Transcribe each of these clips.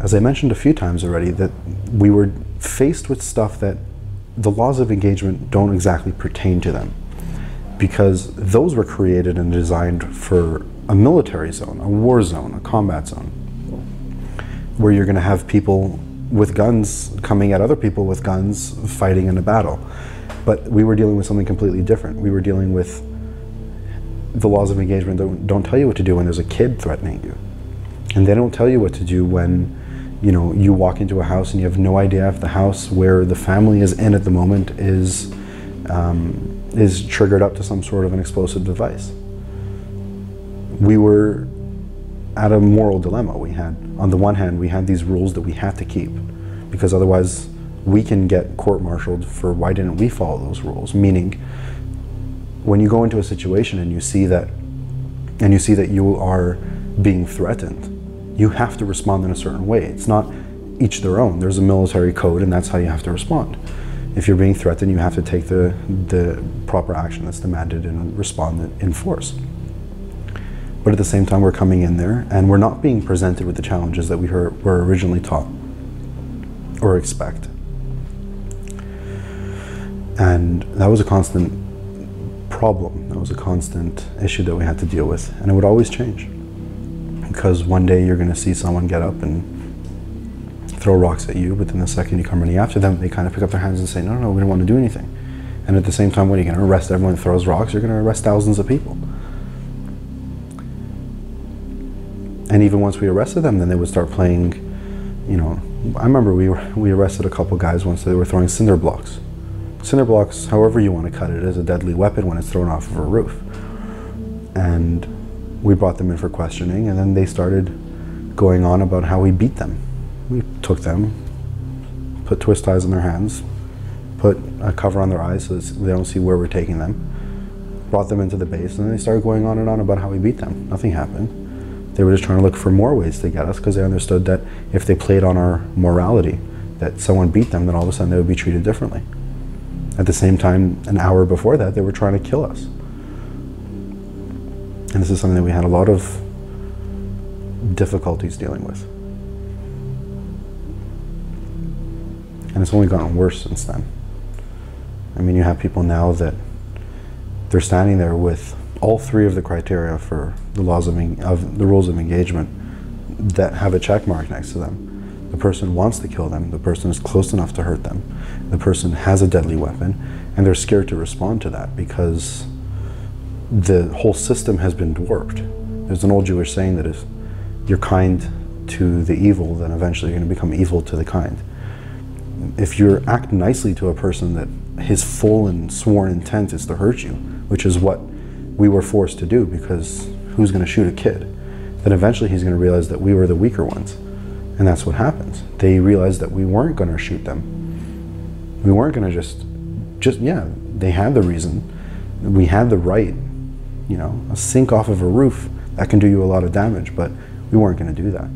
as I mentioned a few times already, that we were faced with stuff that the laws of engagement don't exactly pertain to them, because those were created and designed for a military zone, a war zone, a combat zone, where you're going to have people with guns coming at other people with guns fighting in a battle. But we were dealing with something completely different. We were dealing with the laws of engagement that don't tell you what to do when there's a kid threatening you. And they don't tell you what to do when, you know, you walk into a house and you have no idea if the house where the family is in at the moment is triggered up to some sort of an explosive device. We were at a moral dilemma. We had, on the one hand, we had these rules that we had to keep, because otherwise we can get court-martialed for why didn't we follow those rules. Meaning, when you go into a situation and you see that you are being threatened, you have to respond in a certain way. It's not each their own. There's a military code, and that's how you have to respond. If you're being threatened, you have to take the proper action that's demanded and respond in force. But at the same time, we're coming in there and we're not being presented with the challenges that we were originally taught or expect. And that was a constant problem. That was a constant issue that we had to deal with. And it would always change. Because one day you're going to see someone get up and throw rocks at you, but then the second you come running after them, they kind of pick up their hands and say, no, no, we don't want to do anything. And at the same time, when you're going to arrest everyone who throws rocks, you're going to arrest thousands of people. And even once we arrested them, then they would start playing, you know, I remember we arrested a couple guys once. They were throwing cinder blocks. Cinder blocks, however you want to cut it, is a deadly weapon when it's thrown off of a roof. And we brought them in for questioning, and then they started going on about how we beat them. We took them, put twist ties on their hands, put a cover on their eyes so they don't see where we're taking them, brought them into the base, and then they started going on and on about how we beat them. Nothing happened. They were just trying to look for more ways to get us, because they understood that if they played on our morality, that someone beat them, then all of a sudden they would be treated differently. At the same time, an hour before that, they were trying to kill us. And this is something that we had a lot of difficulties dealing with. And it's only gotten worse since then. I mean, you have people now that they're standing there with all three of the criteria for the laws of the rules of engagement that have a check mark next to them. The person wants to kill them, the person is close enough to hurt them, the person has a deadly weapon, and they're scared to respond to that because the whole system has been dwarfed. There's an old Jewish saying that if you're kind to the evil, then eventually you're going to become evil to the kind. If you act nicely to a person that his full and sworn intent is to hurt you, which is what we were forced to do, because who's going to shoot a kid? Then eventually he's going to realize that we were the weaker ones. And that's what happens. They realized that we weren't going to shoot them. We weren't going to just, yeah, they had the reason. We had the right, you know, a sink off of a roof, that can do you a lot of damage, but we weren't going to do that.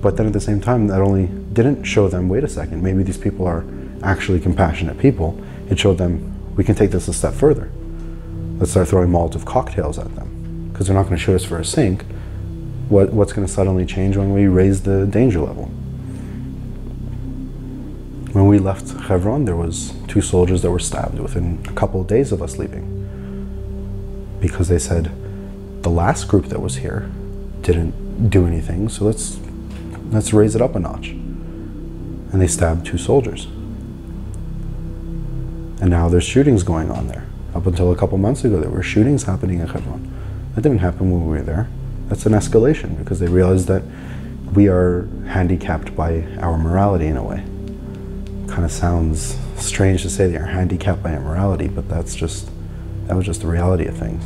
But then at the same time, that only didn't show them, wait a second, maybe these people are actually compassionate people. It showed them, we can take this a step further. Let's start throwing Molotov cocktails at them, because they're not going to shoot us for a sink. What's going to suddenly change when we raise the danger level? When we left Hebron, there was 2 soldiers that were stabbed within a couple of days of us leaving, because they said the last group that was here didn't do anything, so let's raise it up a notch. And they stabbed 2 soldiers. And now there's shootings going on there. Up until a couple months ago, there were shootings happening in Hebron. That didn't happen when we were there. That's an escalation, because they realized that we are handicapped by our morality in a way. Kind of sounds strange to say that you're handicapped by your morality, but that was just the reality of things.